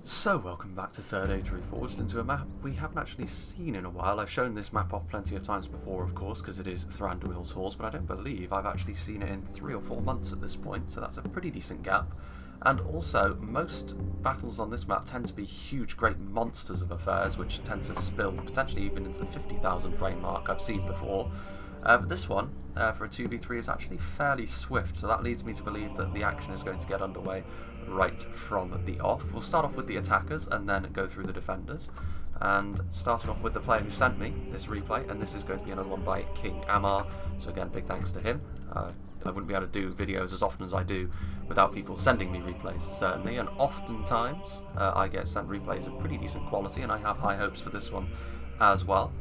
So welcome back to Third Age Reforged, into a map we haven't actually seen in a while. I've shown this map off plenty of times before, of course, because it is Thranduil's Halls, but I don't believe I've actually seen it in 3 or 4 months at this point, so that's a pretty decent gap. And also, most battles on this map tend to be huge, great monsters of affairs, which tend to spill potentially even into the 50,000 frame mark I've seen before. But this one, for a 2v3, is actually fairly swift, so that leads me to believe that the action is going to get underway right from the off. We'll start off with the attackers and then go through the defenders. And starting off with the player who sent me this replay, and this is going to be another one by King Amar, so again, big thanks to him. I wouldn't be able to do videos as often as I do without people sending me replays, certainly, and oftentimes I get sent replays of pretty decent quality, and I have high hopes for this one as well.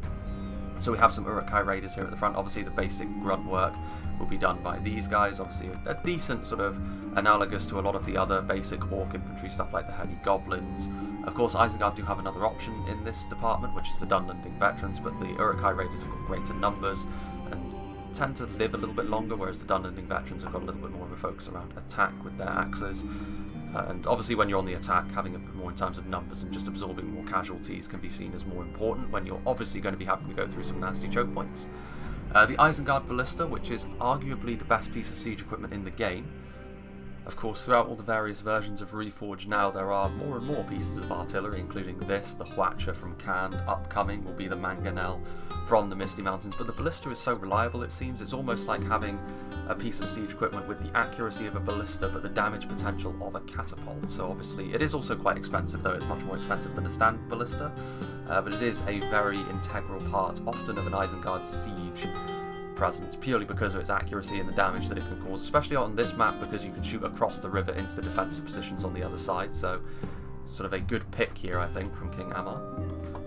So we have some Uruk-hai Raiders here at the front. Obviously the basic grunt work will be done by these guys, obviously a decent sort of analogous to a lot of the other basic Orc infantry stuff like the heavy goblins. Of course Isengard do have another option in this department, which is the Dunlending veterans, but the Uruk-hai Raiders have got greater numbers and tend to live a little bit longer, whereas the Dunlending veterans have got a little bit more of a focus around attack with their axes. And obviously when you're on the attack, having a bit more in terms of numbers and just absorbing more casualties can be seen as more important when you're obviously going to be having to go through some nasty choke points. The Isengard Ballista, which is arguably the best piece of siege equipment in the game. Of course, throughout all the various versions of Reforged now, there are more and more pieces of artillery, including this, the Hwacha from Cannes. Upcoming will be the Mangonel from the Misty Mountains, but the Ballista is so reliable, it seems. It's almost like having a piece of siege equipment with the accuracy of a ballista, but the damage potential of a catapult. So obviously, it is also quite expensive, though it's much more expensive than a standard ballista, but it is a very integral part, often of an Isengard siege presence, purely because of its accuracy and the damage that it can cause, especially on this map because you can shoot across the river into the defensive positions on the other side. So sort of a good pick here, I think, from King Amar.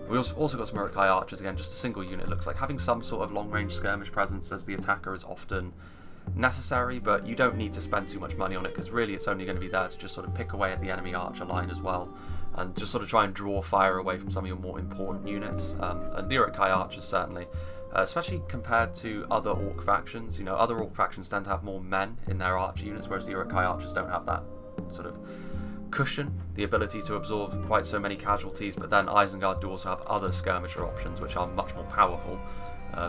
We also got some Uruk-hai archers, again, just a single unit. Looks like having some sort of long-range skirmish presence as the attacker is often necessary, but you don't need to spend too much money on it because really it's only going to be there to just sort of pick away at the enemy archer line as well, and just sort of try and draw fire away from some of your more important units. And the Uruk-hai archers certainly, especially compared to other Orc factions. You know, other Orc factions tend to have more men in their archer units, whereas the Uruk-hai archers don't have that sort of cushion, the ability to absorb quite so many casualties. But then Isengard do also have other skirmisher options which are much more powerful,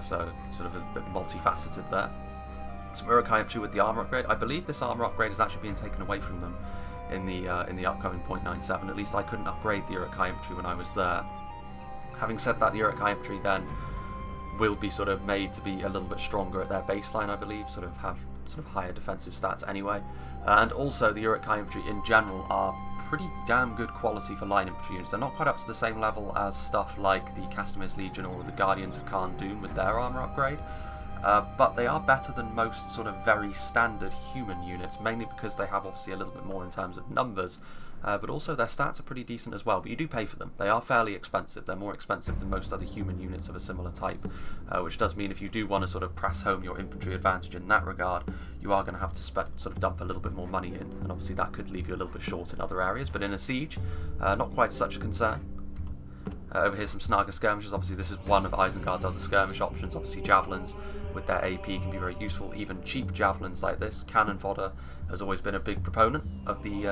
so sort of a bit multifaceted there. Some Uruk-hai infantry with the armor upgrade. I believe this armor upgrade is actually being taken away from them in the upcoming .97. At least I couldn't upgrade the Uruk-hai infantry when I was there. Having said that, the Uruk-hai infantry then will be sort of made to be a little bit stronger at their baseline, I believe, sort of have sort of higher defensive stats anyway. And also the Uruk-hai infantry in general are pretty damn good quality for line infantry units. They're not quite up to the same level as stuff like the Castamir's Legion or the Guardians of Khan Dun with their armor upgrade. But they are better than most sort of very standard human units, mainly because they have obviously a little bit more in terms of numbers, but also their stats are pretty decent as well, but you do pay for them. They are fairly expensive. They're more expensive than most other human units of a similar type, which does mean if you do want to sort of press home your infantry advantage in that regard, you are going to have to sort of dump a little bit more money in, and obviously that could leave you a little bit short in other areas, but in a siege, not quite such a concern. Over here some Snaga skirmishers. Obviously this is one of Isengard's other skirmish options. Obviously javelins with their AP can be very useful, even cheap javelins like this. Cannon fodder has always been a big proponent of the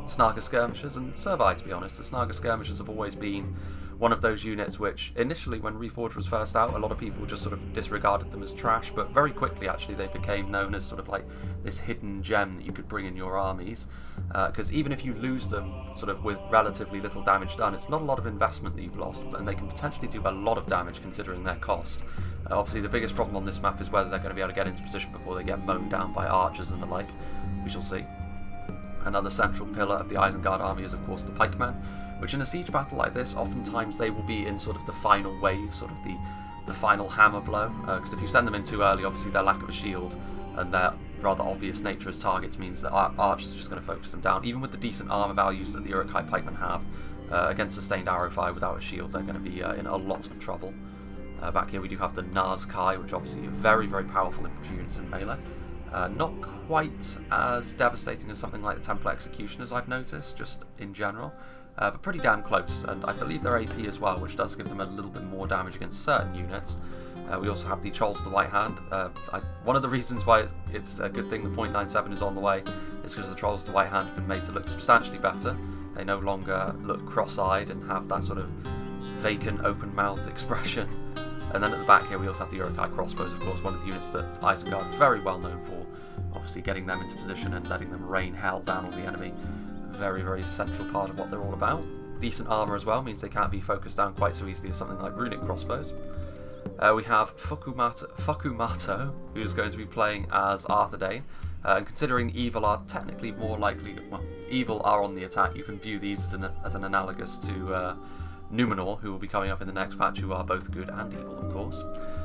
Snaga skirmishers, and Servii, to be honest. The Snaga skirmishers have always been one of those units which initially when Reforged was first out, a lot of people just sort of disregarded them as trash, but very quickly actually they became known as sort of like this hidden gem that you could bring in your armies, because even if you lose them sort of with relatively little damage done, it's not a lot of investment that you've lost, and they can potentially do a lot of damage considering their cost. Obviously the biggest problem on this map is whether they're going to be able to get into position before they get mown down by archers and the like. We shall see. Another central pillar of the Isengard army is of course the pikemen, which in a siege battle like this, oftentimes they will be in sort of the final wave, sort of the final hammer blow, because if you send them in too early, obviously their lack of a shield and their rather obvious nature as targets means that archers are just going to focus them down. Even with the decent armor values that the Uruk-hai pikemen have, against sustained arrow fire without a shield, they're going to be in a lot of trouble. Back here we do have the Naz-kai, which obviously are very, very powerful infantry units in melee. Not quite as devastating as something like the Templar Executioners, I've noticed, just in general, but pretty damn close, and I believe their AP as well, which does give them a little bit more damage against certain units. We also have the Trolls of the White Hand. One of the reasons why it's a good thing the .97 is on the way is because the Trolls of the White Hand have been made to look substantially better. They no longer look cross-eyed and have that sort of vacant, open-mouthed expression. And then at the back here we also have the Urukai crossbows, of course, one of the units that Isengard is very well known for. Obviously getting them into position and letting them rain hell down on the enemy. Very, very central part of what they're all about. Decent armour as well, means they can't be focused down quite so easily as something like runic crossbows. We have Fukumato, who's going to be playing as Arthedain. And considering evil are technically more likely, well, evil are on the attack, you can view these as an analogous to Numenor, who will be coming up in the next patch, who are both good and evil, of course.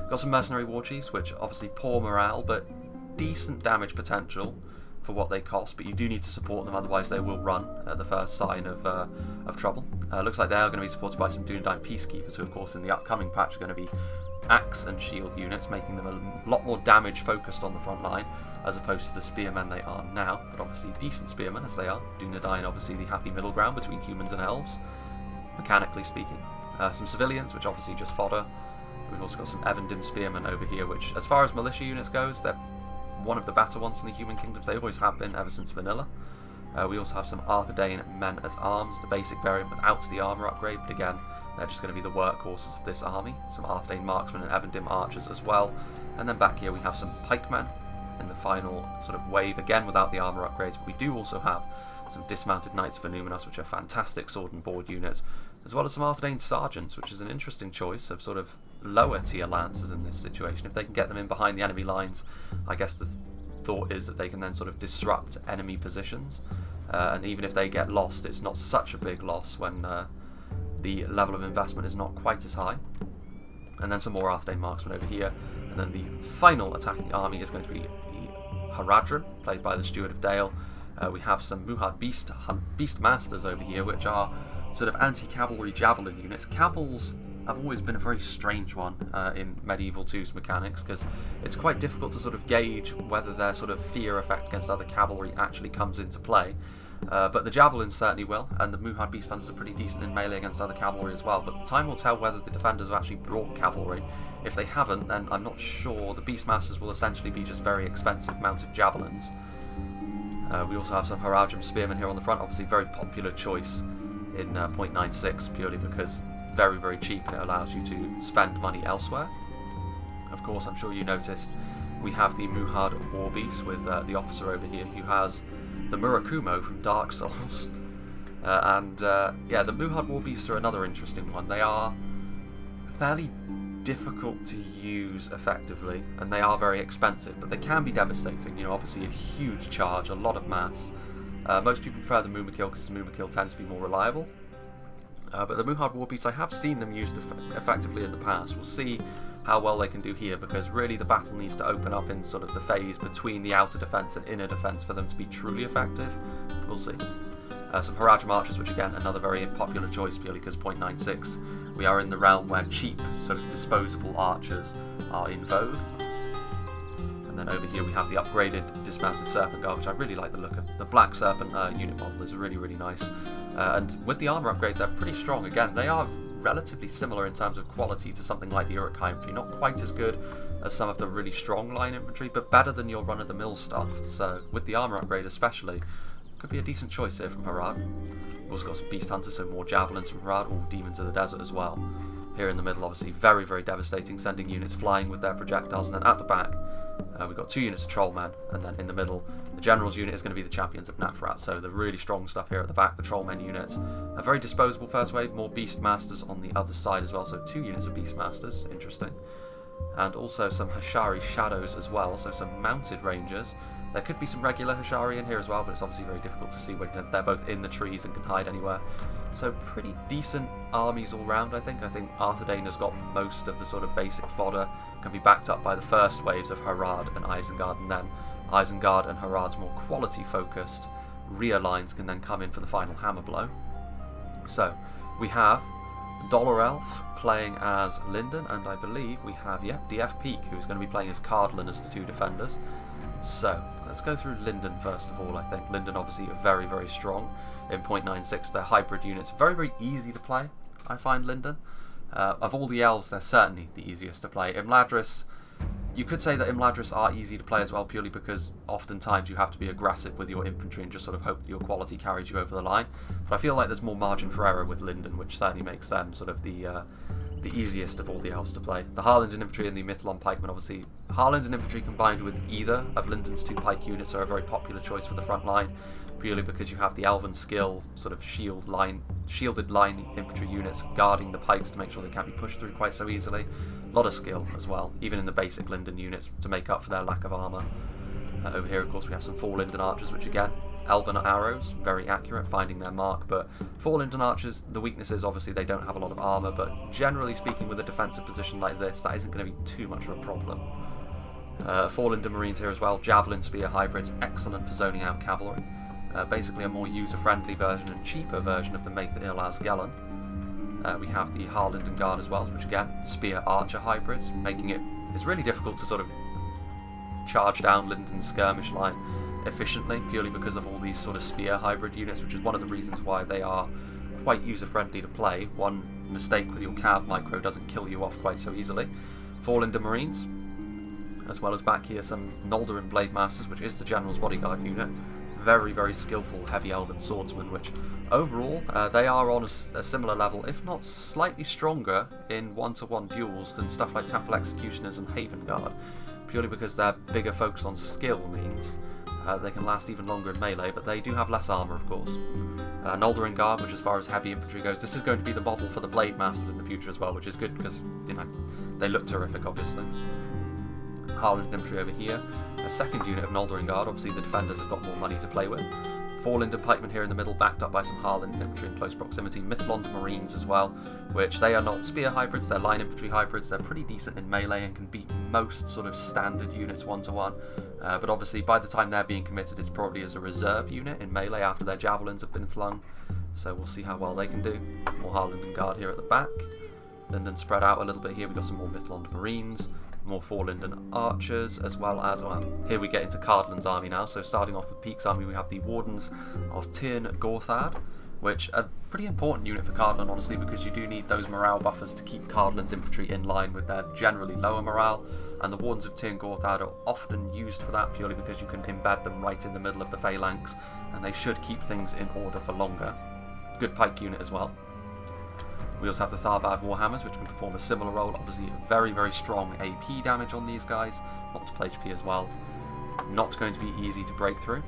Got some mercenary war chiefs, which obviously poor morale, but decent damage potential for what they cost, but you do need to support them, otherwise they will run at the first sign of trouble. Looks like they are going to be supported by some Dunedain Peacekeepers, who of course in the upcoming patch are going to be axe and shield units, making them a lot more damage focused on the front line, as opposed to the spearmen they are now, but obviously decent spearmen as they are. Dunedain obviously the happy middle ground between humans and elves, mechanically speaking. Some civilians, which obviously just fodder. We've also got some Evendim spearmen over here, which as far as militia units goes, they're one of the better ones from the human kingdoms. They always have been ever since vanilla. We also have some Arthedain men at arms, the basic variant without the armour upgrade, but again, they're just going to be the workhorses of this army. Some Arthedain marksmen and Evendim archers as well. And then back here we have some pikemen in the final sort of wave, again without the armour upgrades, but we do also have some dismounted knights of Numenor, which are fantastic sword and board units, as well as some Arthedain sergeants, which is an interesting choice of sort of lower tier lancers in this situation. If they can get them in behind the enemy lines, I guess the thought is that they can then sort of disrupt enemy positions, and even if they get lost, it's not such a big loss when the level of investment is not quite as high. And then some more Arthedain marksmen over here, and then the final attacking army is going to be the Haradrim, played by the Steward of Dale. We have some Muhad Beastmasters over here, which are sort of anti-cavalry javelin units. Cavals have always been a very strange one in Medieval 2's mechanics, because it's quite difficult to sort of gauge whether their sort of fear effect against other cavalry actually comes into play. But the javelins certainly will, and the Muhad Beasthunters are pretty decent in melee against other cavalry as well, but time will tell whether the defenders have actually brought cavalry. If they haven't, then I'm not sure. The Beastmasters will essentially be just very expensive mounted javelins. We also have some Haradrim spearmen here on the front, obviously very popular choice in 0.96, purely because very, very cheap and it allows you to spend money elsewhere. Of course, I'm sure you noticed we have the Muhad Warbeast with the officer over here who has the Murakumo from Dark Souls. Yeah, the Muhad Warbeasts are another interesting one. They are fairly difficult to use effectively, and they are very expensive, but they can be devastating. You know, obviously a huge charge, a lot of mass. Most people prefer the Mumakil because the Mumakil tends to be more reliable. But the Muhad Warbeasts, I have seen them used effectively in the past. We'll see how well they can do here, because really the battle needs to open up in sort of the phase between the outer defence and inner defence for them to be truly effective. We'll see. Some Haradrim archers, which again, another very popular choice purely because 0.96. We are in the realm where cheap, sort of disposable archers are in vogue. And then over here we have the upgraded dismounted Serpent Guard, which I really like the look of. The Black Serpent unit model is really, really nice. And with the armour upgrade, they're pretty strong. Again, they are relatively similar in terms of quality to something like the Urukai infantry. Not quite as good as some of the really strong line infantry, but better than your run-of-the-mill stuff. So with the armour upgrade especially, could be a decent choice here from Harad. We've also got some Beast Hunters, so more Javelins from Harad, all Demons of the Desert as well. Here in the middle, obviously, very, very devastating, sending units flying with their projectiles. And then at the back, we've got 2 units of Trollmen, and then in the middle, the General's unit is going to be the Champions of Nafrat. So the really strong stuff here at the back, the Trollmen units. A very disposable first wave, more Beastmasters on the other side as well, so 2 units of Beastmasters, interesting. And also some Hashari Shadows as well, so some mounted Rangers. There could be some regular Hashari in here as well, but it's obviously very difficult to see when they're both in the trees and can hide anywhere. So pretty decent armies all round, I think. I think Arthedain has got most of the sort of basic fodder, can be backed up by the first waves of Harad and Isengard, and then Isengard and Harad's more quality-focused rear lines can then come in for the final hammer blow. So we have Dollar Elf playing as Lyndon, and I believe we have, DF Peak, who's going to be playing as Cardlin as the 2 defenders. So, let's go through Lyndon first of all. I think Lyndon obviously very, very strong in 0.96. They're hybrid units. Very, very easy to play, I find Lyndon. Of all the elves, they're certainly the easiest to play. Imladris You could say that Imladris are easy to play as well, purely because oftentimes you have to be aggressive with your infantry and just sort of hope that your quality carries you over the line. But I feel like there's more margin for error with Linden, which certainly makes them sort of the easiest of all the elves to play. The Harlinden infantry and the Mithlon pikemen, obviously, Harlinden infantry combined with either of Linden's 2 pike units are a very popular choice for the front line, purely because you have the elven skill sort of shielded line infantry units guarding the pikes to make sure they can't be pushed through quite so easily. A lot of skill as well, even in the basic Linden units, to make up for their lack of armour. Over here, of course, we have some 4 Linden archers, which again, elven arrows, very accurate, finding their mark, but 4 Linden archers, the weakness is obviously they don't have a lot of armour, but generally speaking, with a defensive position like this, that isn't going to be too much of a problem. 4 Linden marines here as well, javelin spear hybrids, excellent for zoning out cavalry. Basically a more user-friendly version and cheaper version of the Maith Ilaz Gelen. We have the Harlinden Guard as well, which again, spear archer hybrids, making it's really difficult to sort of charge down Linden's skirmish line efficiently, purely because of all these sort of spear hybrid units, which is one of the reasons why they are quite user-friendly to play. One mistake with your Cav micro doesn't kill you off quite so easily. 4 Linden marines, as well as back here some Noldorin Blade Masters, which is the General's Bodyguard unit. Very, very skillful heavy elven swordsmen, which overall they are on a similar level, if not slightly stronger in one-to-one duels than stuff like Temple Executioners and Haven Guard, purely because their bigger focus on skill means they can last even longer in melee, but they do have less armour, of course. Noldorin Guard, which as far as heavy infantry goes, this is going to be the model for the Blade Masters in the future as well, which is good because, you know, they look terrific, obviously. Harlinden infantry over here, a second unit of Noldorin Guard, obviously the defenders have got more money to play with. 4 Linden pikemen here in the middle, backed up by some Harlinden infantry in close proximity. Mithlond marines as well, which they are not spear hybrids, they're line infantry hybrids. They're pretty decent in melee and can beat most sort of standard units one-to-one. But obviously by the time they're being committed, it's probably as a reserve unit in melee after their javelins have been flung. So we'll see how well they can do. More Harlinden Guard here at the back. Linden spread out a little bit here, we've got some more Mithlond marines. More 4 Linden archers, as well as, well, here we get into Cardlin's army now. So starting off with Peak's army, we have the Wardens of Tirn Gorthad, which are a pretty important unit for Cardlin, honestly, because you do need those morale buffers to keep Cardlin's infantry in line with their generally lower morale, and the Wardens of Tirn Gorthad are often used for that, purely because you can embed them right in the middle of the phalanx, and they should keep things in order for longer. Good pike unit as well. We also have the Tharbad Warhammers, which can perform a similar role. Obviously, very, very strong AP damage on these guys, multiple HP as well. Not going to be easy to break through.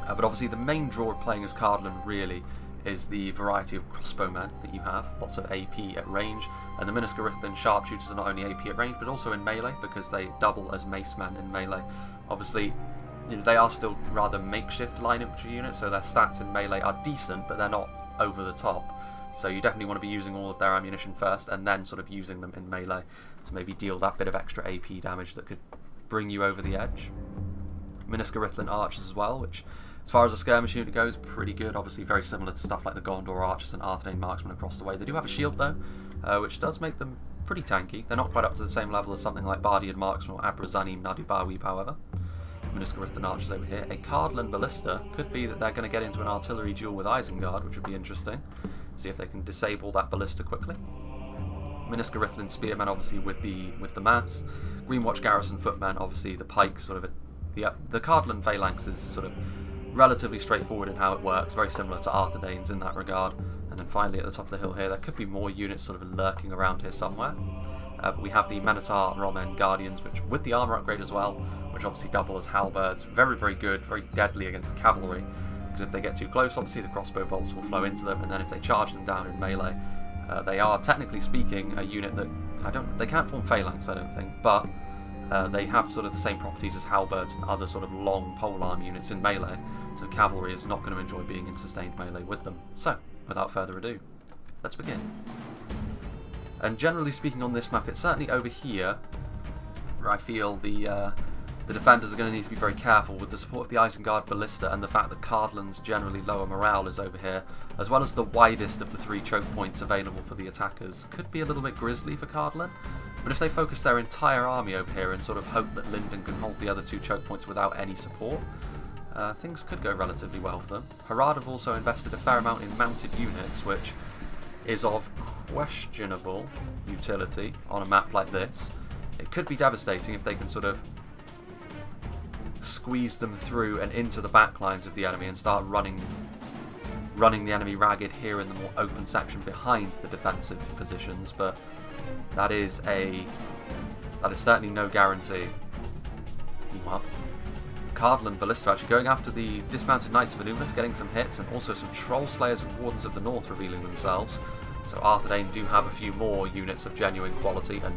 But obviously, the main draw of playing as Cardlin really is the variety of crossbowmen that you have. Lots of AP at range, and the Miniscarithlan sharpshooters are not only AP at range, but also in melee, because they double as macemen in melee. Obviously, you know, they are still rather makeshift line infantry units, so their stats in melee are decent, but they're not over the top. So you definitely want to be using all of their ammunition first, and then sort of using them in melee to maybe deal that bit of extra AP damage that could bring you over the edge. Miniscarithlan archers as well, which, as far as the skirmish unit goes, pretty good. Obviously very similar to stuff like the Gondor archers and Arthanane marksmen across the way. They do have a shield though, which does make them pretty tanky. They're not quite up to the same level as something like Bardian marksmen or Abrazanim Nadubawib, however. Miniscarithlan archers over here. A Cardlin ballista could be that they're going to get into an artillery duel with Isengard, which would be interesting. See if they can disable that ballista quickly. Miniscarithlan spearmen, obviously with the mass. Greenwatch garrison footmen, obviously the pikes. Sort of the Cardlin phalanx is sort of relatively straightforward in how it works, very similar to Arthedane's in that regard. And then finally at the top of the hill here, there could be more units sort of lurking around here somewhere. But we have the Menotar Romen Guardians, which with the armour upgrade as well, which obviously double as halberds. Very, very good, very deadly against cavalry. Because if they get too close, obviously the crossbow bolts will flow into them, and then if they charge them down in melee, they are, technically speaking, a unit that they can't form phalanx, I don't think, but they have sort of the same properties as halberds and other sort of long polearm units in melee, so cavalry is not going to enjoy being in sustained melee with them. So, without further ado, let's begin. And generally speaking on this map, it's certainly over here where I feel the defenders are going to need to be very careful with the support of the Isengard Ballista and the fact that Cardlin's generally lower morale is over here, as well as the widest of the 3 choke points available for the attackers. Could be a little bit grisly for Cardlin, but if they focus their entire army over here and sort of hope that Linden can hold the other 2 choke points without any support, things could go relatively well for them. Harad have also invested a fair amount in mounted units, which is of questionable utility on a map like this, It could be devastating if they can sort of squeeze them through and into the back lines of the enemy and start running the enemy ragged here in the more open section behind the defensive positions, but that is certainly no guarantee. Meanwhile, Cardland Ballista actually going after the dismounted Knights of Illuminus, getting some hits, and also some Troll Slayers and Wardens of the North revealing themselves. So Arthedain do have a few more units of genuine quality and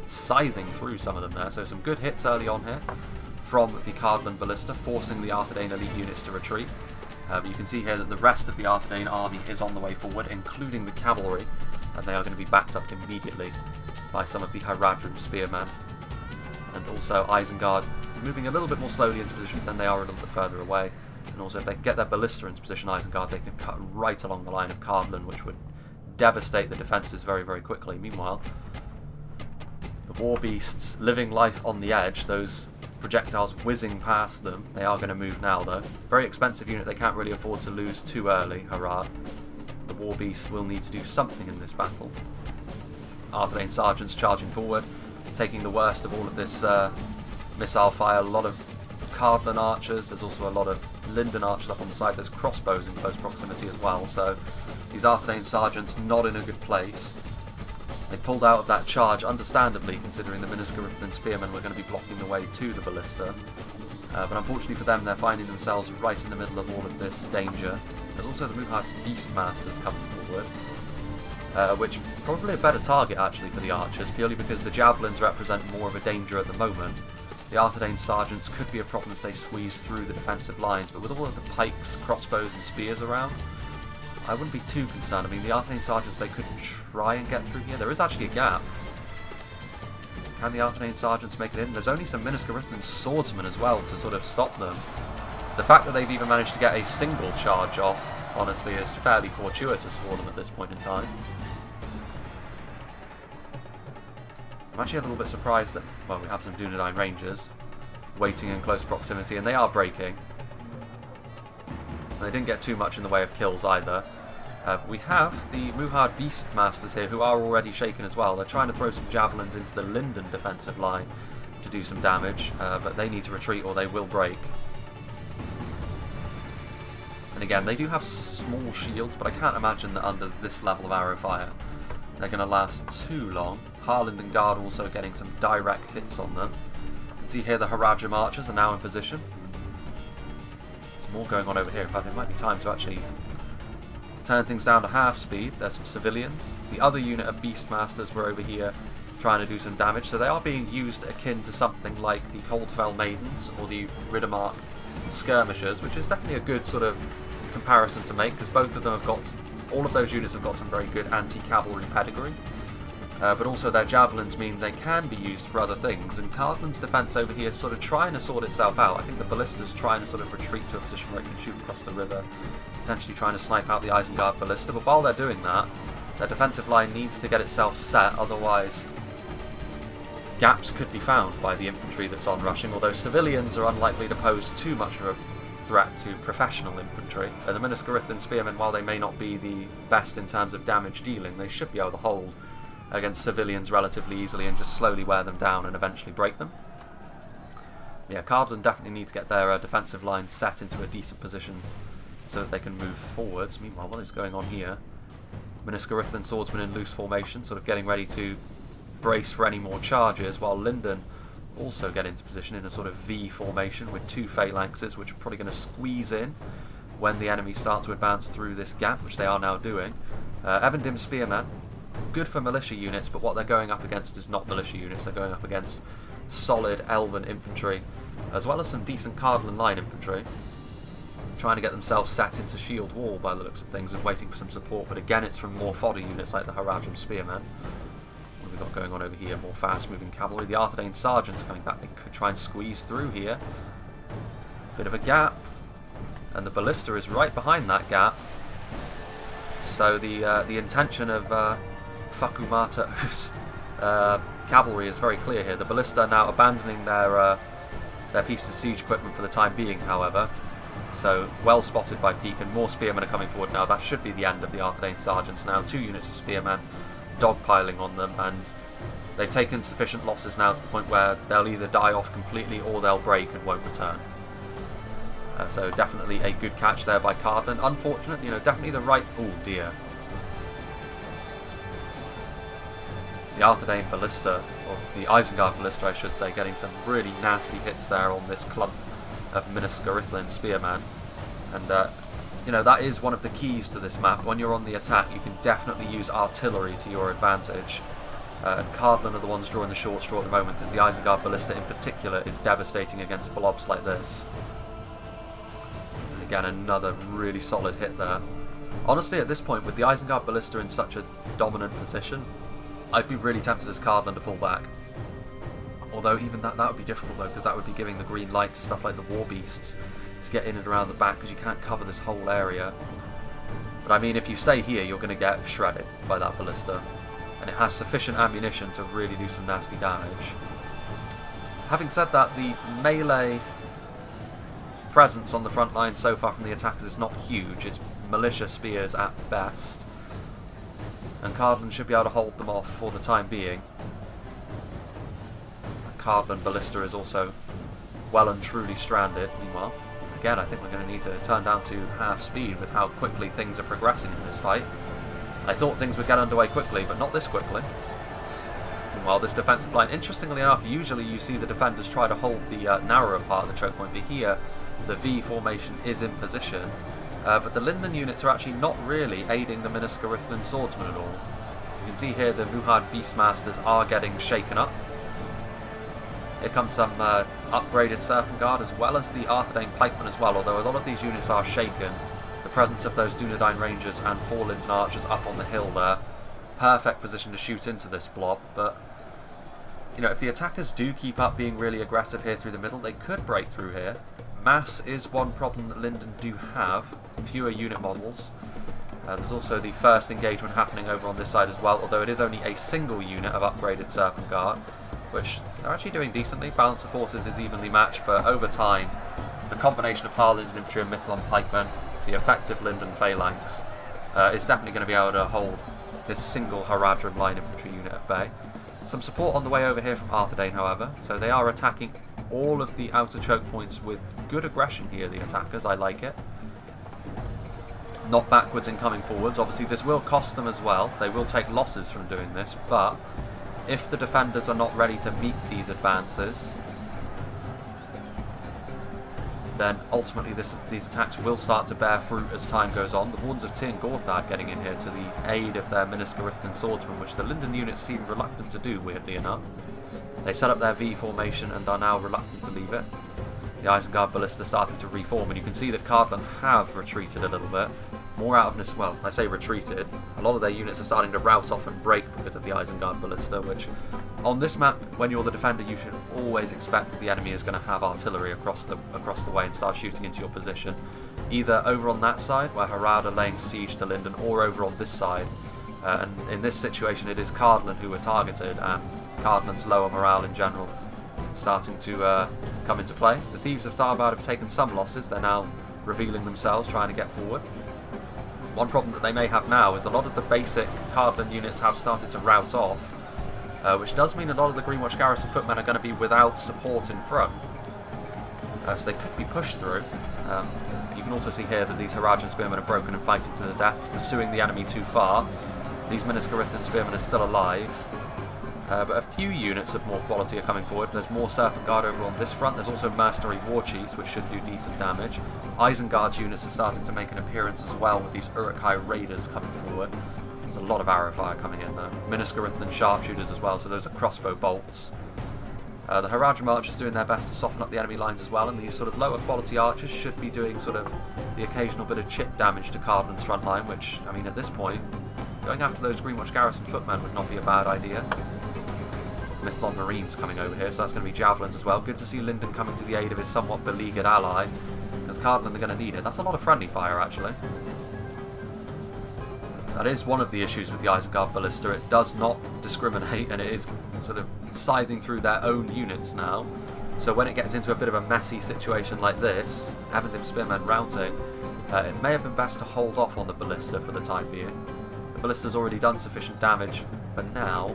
scything through some of them there. So some good hits early on here from the Cardland Ballista, forcing the Arthedain elite units to retreat. But you can see here that the rest of the Arthedain army is on the way forward, including the cavalry, and they are going to be backed up immediately by some of the Haradrim spearmen. And also Isengard moving a little bit more slowly into position than they are a little bit further away. And also if they can get their ballista into position, Isengard, they can cut right along the line of Cardland, which would devastate the defences very, very quickly. Meanwhile, the War Beasts living life on the edge, those projectiles whizzing past them. They are going to move now though. Very expensive unit, they can't really afford to lose too early, Harad. The War Beasts will need to do something in this battle. Arthedain Sergeants charging forward, taking the worst of all of this missile fire. A lot of Cardland archers, there's also a lot of Linden archers up on the side. There's crossbows in close proximity as well, so these Arthedain Sergeants not in a good place. They pulled out of that charge, understandably, considering the Miniscarithlan Spearmen were going to be blocking the way to the Ballista. But unfortunately for them, they're finding themselves right in the middle of all of this danger. There's also the Muhad Beastmasters coming forward, which probably a better target actually for the archers, purely because the javelins represent more of a danger at the moment. The Arthedain Sergeants could be a problem if they squeeze through the defensive lines, but with all of the pikes, crossbows and spears around, I wouldn't be too concerned. I mean, the Arthedain Sergeants, they could try and get through here. There is actually a gap. Can the Arthedain Sergeants make it in? There's only some Miniscarithlan swordsmen as well to sort of stop them. The fact that they've even managed to get a single charge off, honestly, is fairly fortuitous for them at this point in time. I'm actually a little bit surprised that, well, we have some Dunedain Rangers waiting in close proximity, and they are breaking. They didn't get too much in the way of kills either. We have the Muhad Beastmasters here, who are already shaken as well. They're trying to throw some javelins into the Linden defensive line to do some damage, but they need to retreat or they will break. And again, they do have small shields, but I can't imagine that under this level of arrow fire they're going to last too long. Harland and Guard also getting some direct hits on them. You can see here the Haradrim archers are now in position. More going on over here. In fact, it might be time to actually turn things down to half speed. There's some civilians. The other unit of Beastmasters were over here trying to do some damage, so they are being used akin to something like the Coldfell Maidens or the Riddermark Skirmishers, which is definitely a good sort of comparison to make, because both of them have got, all of those units have got some very good anti-cavalry pedigree. But also their javelins mean they can be used for other things, and Cardland's defence over here is sort of trying to sort itself out. I think the Ballista's trying to sort of retreat to a position where it can shoot across the river, potentially trying to snipe out the Isengard Ballista, but while they're doing that, their defensive line needs to get itself set, otherwise gaps could be found by the infantry that's on rushing, although civilians are unlikely to pose too much of a threat to professional infantry. The Miniscarithlan Spearmen, while they may not be the best in terms of damage dealing, they should be able to hold against civilians relatively easily and just slowly wear them down and eventually break them. Yeah, Cardland definitely need to get their defensive line set into a decent position so that they can move forwards. Meanwhile, what is going on here? Miniscarithlan swordsmen in loose formation, sort of getting ready to brace for any more charges, while Linden also get into position in a sort of V formation with two phalanxes, which are probably going to squeeze in when the enemy start to advance through this gap, which they are now doing. Evendim Spearmen, good for militia units, but what they're going up against is not militia units. They're going up against solid elven infantry, as well as some decent Cardland line infantry, trying to get themselves set into shield wall by the looks of things and waiting for some support, but again it's from more fodder units like the Haradrim Spearmen. What have we got going on over here? More fast moving cavalry. The Arthedain Sergeants coming back. They could try and squeeze through here. Bit of a gap, and the Ballista is right behind that gap, so the intention of Fakumata's cavalry is very clear here. The Ballista are now abandoning their pieces of siege equipment for the time being, however. So, well spotted by Peak, and more spearmen are coming forward now. That should be the end of the Arthedain Sergeants now. Two units of spearmen dogpiling on them, and they've taken sufficient losses now to the point where they'll either die off completely or they'll break and won't return. So definitely a good catch there by Cardland. Unfortunate, definitely the right... Oh dear. The Arthedain Ballista, or the Isengard Ballista I should say, getting some really nasty hits there on this clump of Minas-Garithlin spearmen. And, that is one of the keys to this map. When you're on the attack, you can definitely use artillery to your advantage. And Cardland are the ones drawing the short straw at the moment, because the Isengard Ballista in particular is devastating against blobs like this. And again, another really solid hit there. Honestly, at this point, with the Isengard Ballista in such a dominant position, I'd be really tempted as Cardland to pull back. Although even that would be difficult though, because that would be giving the green light to stuff like the War Beasts to get in and around the back, because you can't cover this whole area. But I mean, if you stay here, you're going to get shredded by that Ballista. And it has sufficient ammunition to really do some nasty damage. Having said that, the melee presence on the front line so far from the attackers is not huge. It's militia spears at best. And Cardland should be able to hold them off for the time being. Cardland Ballista is also well and truly stranded. Meanwhile, again, I think we're going to need to turn down to half speed with how quickly things are progressing in this fight. I thought things would get underway quickly, but not this quickly. Meanwhile, this defensive line, interestingly enough, usually you see the defenders try to hold the narrower part of the choke point, but here the V formation is in position. But the Linden units are actually not really aiding the Minas-Garithlin swordsmen at all. You can see here the Vuhad Beastmasters are getting shaken up. Here comes some upgraded Serpent Guard, as well as the Arthedain Pikemen as well, although a lot of these units are shaken. The presence of those Dunedain Rangers and 4 Linden Archers up on the hill there. Perfect position to shoot into this blob, but if the attackers do keep up being really aggressive here through the middle, they could break through here. Mass is one problem that Linden do have. Fewer unit models. There's also the first engagement happening over on this side as well, although it is only a single unit of upgraded Serpent Guard, which they're actually doing decently. Balance of forces is evenly matched, but over time, the combination of Harlinden Infantry and Mithlon Pikemen, the effective Linden Phalanx, is definitely going to be able to hold this single Haradrim line infantry unit at bay. Some support on the way over here from Arthedain, however, so they are attacking all of the outer choke points with good aggression here, the attackers. I like it. Not backwards in coming forwards. Obviously this will cost them as well. They will take losses from doing this, but if the defenders are not ready to meet these advances, then ultimately these attacks will start to bear fruit as time goes on. The Horns of Tirn Gorthad getting in here to the aid of their Minas-Garithlin swordsmen, which the Linden units seem reluctant to do, weirdly enough. They set up their V formation and are now reluctant to leave it. The Isengard Ballista starting to reform, and you can see that Cardland have retreated a little bit. More out of well, I say retreated. A lot of their units are starting to rout off and break because of the Isengard Ballista, which on this map, when you're the defender, you should always expect that the enemy is going to have artillery across the way and start shooting into your position. Either over on that side, where Harad are laying siege to Linden, or over on this side. And in this situation, it is Cardland who are targeted, and Cardland's lower morale in general starting to come into play. The Thieves of Tharbad have taken some losses. They're now revealing themselves, trying to get forward. One problem that they may have now is a lot of the basic Cardland units have started to rout off, which does mean a lot of the Greenwatch Garrison footmen are going to be without support in front. So they could be pushed through. You can also see here that these Haradrim spearmen are broken and fighting to the death, pursuing the enemy too far. These Minas-Garithlin spearmen are still alive. But a few units of more quality are coming forward. There's more Serpent Guard over on this front. There's also Mercenary War Chiefs, which should do decent damage. Isengard's units are starting to make an appearance as well, with these Uruk-hai Raiders coming forward. There's a lot of arrow fire coming in though. Minas-Garithlin Sharpshooters as well, so those are crossbow bolts. The Haradrim Archers doing their best to soften up the enemy lines as well, and these sort of lower quality archers should be doing sort of the occasional bit of chip damage to Cardland's front line, which, I mean, at this point, going after those Greenwatch Garrison footmen would not be a bad idea. Mithlon Marines coming over here, so that's going to be javelins as well. Good to see Linden coming to the aid of his somewhat beleaguered ally, because Cardland are going to need it. That's a lot of friendly fire, actually. That is one of the issues with the Isengard Ballista. It does not discriminate, and it is sort of scything through their own units now. So when it gets into a bit of a messy situation like this, having them spearmen routing, it may have been best to hold off on the Ballista for the time being. The Ballista's already done sufficient damage for now,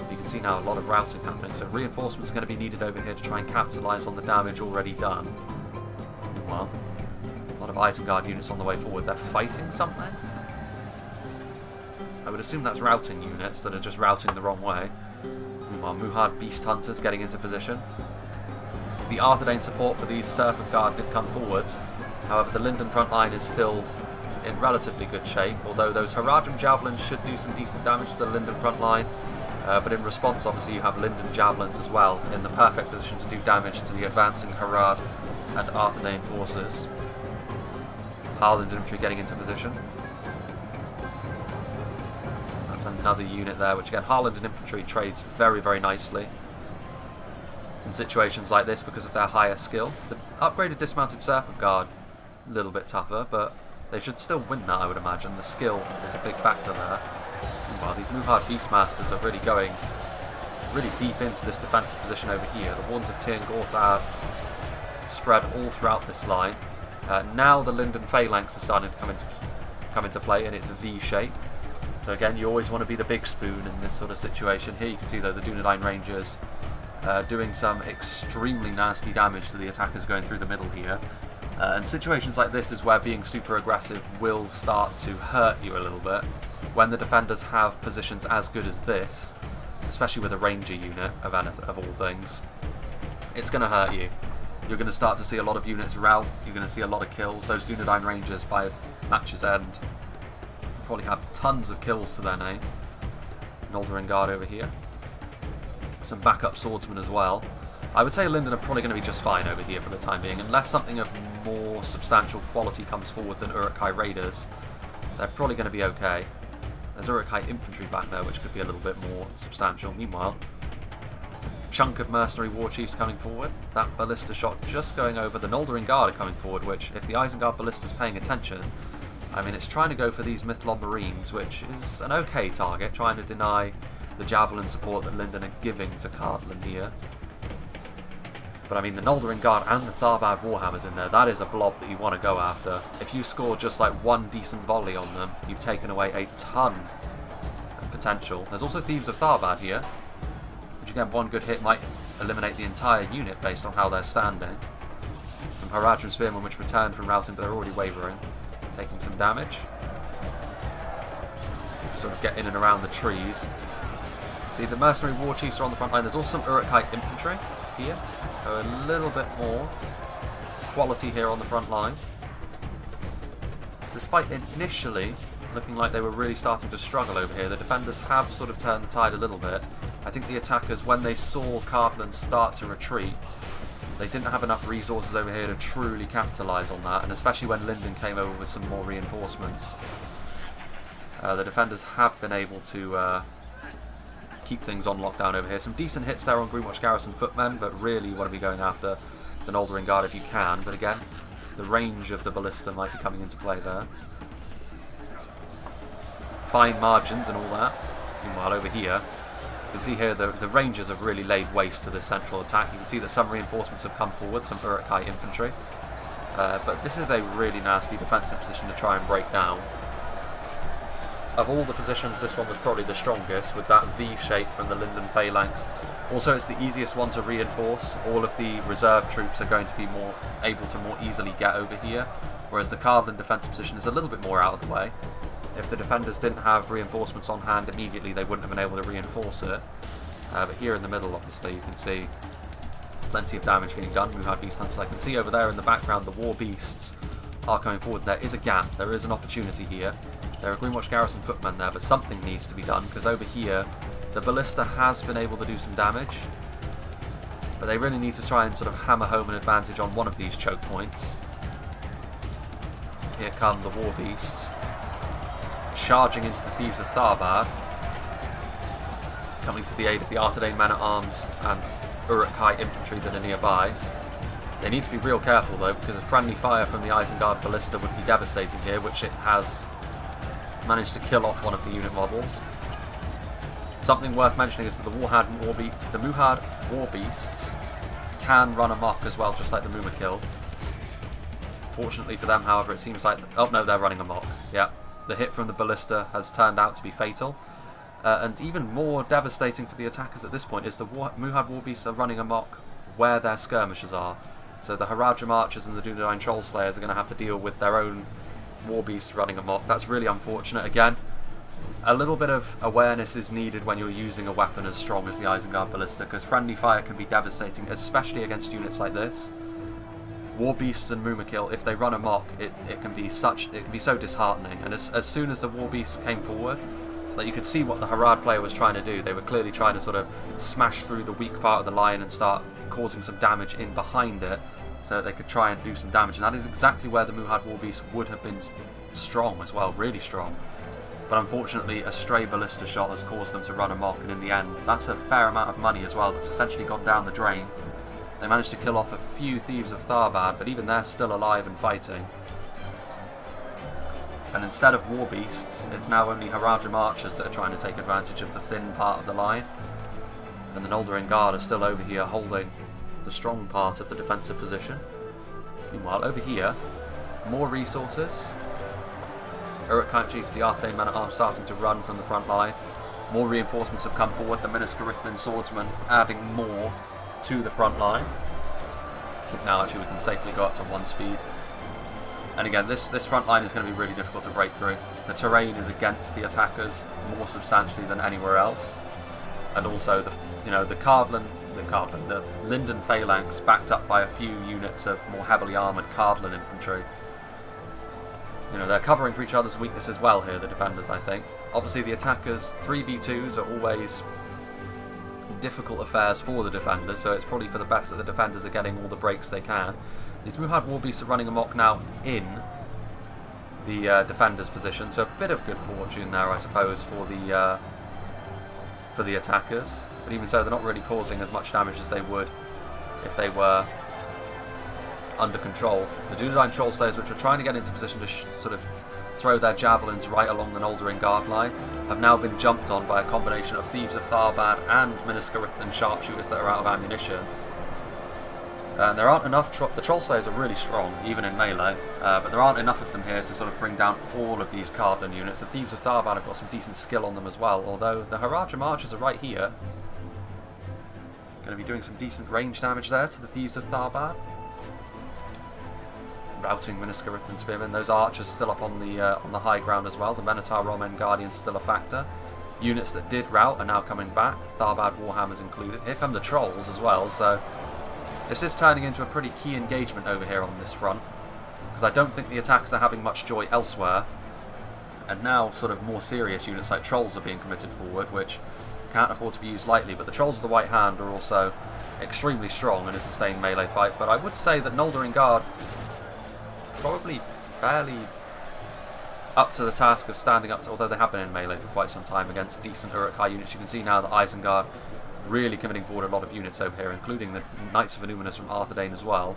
you can see now a lot of routing happening, so reinforcements are going to be needed over here to try and capitalise on the damage already done. Meanwhile, a lot of Isengard units on the way forward. They're fighting something? I would assume that's routing units that are just routing the wrong way. Meanwhile, Muhard Beast Hunters getting into position. The Arthedain support for these Serpent Guard did come forwards. However, the Linden front line is still in relatively good shape, although those Haradrim Javelins should do some decent damage to the Linden front line. But in response, obviously, you have Linden Javelins as well in the perfect position to do damage to the advancing Harad and Arthedain forces. Harland infantry getting into position. That's another unit there, which again, Harland infantry trades very, very nicely in situations like this because of their higher skill. The upgraded dismounted Serpent Guard, a little bit tougher, but they should still win that, I would imagine. The skill is a big factor there. Meanwhile, these Muhard Beastmasters are really going really deep into this defensive position over here. The Warns of Tir and Gorthar spread all throughout this line. Now the Linden Phalanx is starting to come into play in its V shape. So again, you always want to be the big spoon in this sort of situation. Here you can see though the Dunedain Rangers doing some extremely nasty damage to the attackers going through the middle here. And situations like this is where being super aggressive will start to hurt you a little bit. When the defenders have positions as good as this, especially with a ranger unit of all things, it's going to hurt you. You're going to start to see a lot of units rout, you're going to see a lot of kills. Those Dunedain Rangers by match's end probably have tons of kills to their name. Noldorin Guard over here. Some backup swordsmen as well. I would say Linden are probably going to be just fine over here for the time being, unless something of more substantial quality comes forward than Uruk-hai Raiders. They're probably going to be okay. There's Uruk-hai infantry back there, which could be a little bit more substantial. Meanwhile, chunk of mercenary war chiefs coming forward. That ballista shot just going over. The Noldorin Guard are coming forward, which, if the Isengard ballista's paying attention, I mean, it's trying to go for these Mythlon Marines, which is an okay target, trying to deny the javelin support that Linden are giving to Cardland here. But I mean, the Noldorin Guard and the Tharbad Warhammers in there, that is a blob that you want to go after. If you score just like one decent volley on them, you've taken away a ton of potential. There's also Thieves of Tharbad here, which again, one good hit might eliminate the entire unit based on how they're standing. Some Haradrim Spearmen which returned from routing, but they're already wavering, taking some damage. Sort of get in and around the trees. See, the mercenary war chiefs are on the front line. There's also some Uruk-hai infantry here, so a little bit more quality here on the front line. Despite initially looking like they were really starting to struggle over here, the defenders have sort of turned the tide a little bit. I think the attackers, when they saw Cardland start to retreat, they didn't have enough resources over here to truly capitalise on that, and especially when Linden came over with some more reinforcements. The defenders have been able to keep things on lockdown over here. Some decent hits there on Greenwatch Garrison footmen, but really you want to be going after the Noldorin Guard if you can. But again, the range of the ballista might be coming into play there. Fine margins and all that. Meanwhile over here, you can see here the Rangers have really laid waste to this central attack. You can see that some reinforcements have come forward, some Uruk-hai infantry. But this is a really nasty defensive position to try and break down. Of all the positions, this one was probably the strongest, with that V shape from the Linden Phalanx. Also, it's the easiest one to reinforce. All of the reserve troops are going to be able to more easily get over here, whereas the Cardland defensive position is a little bit more out of the way. If the defenders didn't have reinforcements on hand immediately, they wouldn't have been able to reinforce it. But here in the middle, obviously, you can see plenty of damage being done. Muhard Beast Hunters. I can see over there in the background the War Beasts are coming forward. There is a gap. There is an opportunity here. There are Greenwatch Garrison footmen there, but something needs to be done, because over here the ballista has been able to do some damage, but they really need to try and sort of hammer home an advantage on one of these choke points. Here come the War Beasts, charging into the Thieves of Tharbad, coming to the aid of the Arthedain Men-at-Arms and Uruk-hai infantry that are nearby. They need to be real careful though, because a friendly fire from the Isengard ballista would be devastating here, which it has managed to kill off one of the unit models. Something worth mentioning is that the Muhard War Beasts can run amok as well, just like the Mumakil. Fortunately for them, however, it seems like... oh no, they're running amok. Yeah, the hit from the ballista has turned out to be fatal. And even more devastating for the attackers at this point is the Muhad Warbeasts are running amok where their skirmishers are. So the Haradrim Archers and the Dunedain Troll Slayers are going to have to deal with their own Warbeasts running amok. That's really unfortunate. Again, a little bit of awareness is needed when you're using a weapon as strong as the Isengard Ballista, because friendly fire can be devastating, especially against units like this. Warbeasts and Mumakil, if they run amok, it can be so disheartening. And as soon as the Warbeasts came forward, like, you could see what the Harad player was trying to do. They were clearly trying to sort of smash through the weak part of the line and start causing some damage in behind it, so that they could try and do some damage. And that is exactly where the Muhad Warbeast would have been strong as well, really strong. But unfortunately, a stray ballista shot has caused them to run amok, and in the end, that's a fair amount of money as well that's essentially gone down the drain. They managed to kill off a few Thieves of Tharbad, but even they're still alive and fighting. And instead of Warbeasts, it's now only Haradrim Archers that are trying to take advantage of the thin part of the line. And the Noldorin Guard are still over here holding the strong part of the defensive position. Meanwhile, over here, more resources. Uruk-hai Chiefs, the Arthedain Men-at-Arms starting to run from the front line. More reinforcements have come forward, the Minas Tirith Swordsmen adding more to the front line. I think now actually we can safely go up to 1 speed. And again, this front line is going to be really difficult to break through. The terrain is against the attackers more substantially than anywhere else, and also the Linden Phalanx backed up by a few units of more heavily armoured Cardland infantry. You know, they're covering for each other's weaknesses well here, the defenders, I think. Obviously, the attackers 3v2s are always difficult affairs for the defenders, so it's probably for the best that the defenders are getting all the breaks they can. These Muhad Warbeasts are running amok now in the defenders' position, so a bit of good fortune there, I suppose, for the attackers. But even so, they're not really causing as much damage as they would if they were under control. The Dunedain Troll Slayers, which were trying to get into position to sort of throw their javelins right along the Noldorin Guard line, have now been jumped on by a combination of Thieves of Tharbad and Minas Tirith sharpshooters that are out of ammunition. And there aren't enough. The Troll Slayers are really strong, even in melee, but there aren't enough of them here to sort of bring down all of these Cardland units. The Thieves of Tharbad have got some decent skill on them as well, although the Haradrim Archers are right here. Going to be doing some decent range damage there to the Thieves of Tharbad. Routing Minas Tirith and Spearmen. Those archers still up on the high ground as well. The Minotaur Romen Guardians still a factor. Units that did rout are now coming back. Tharbad Warhammers included. Here come the Trolls as well, so this is turning into a pretty key engagement over here on this front, because I don't think the attackers are having much joy elsewhere. And now sort of more serious units like Trolls are being committed forward, which can't afford to be used lightly. But the Trolls of the White Hand are also extremely strong in a sustained melee fight. But I would say that Noldorin Guard probably fairly up to the task of standing up to, although they have been in melee for quite some time against decent Uruk-hai units. You can see now that Isengard really committing forward a lot of units over here, including the Knights of Illuminus from Arthedain as well.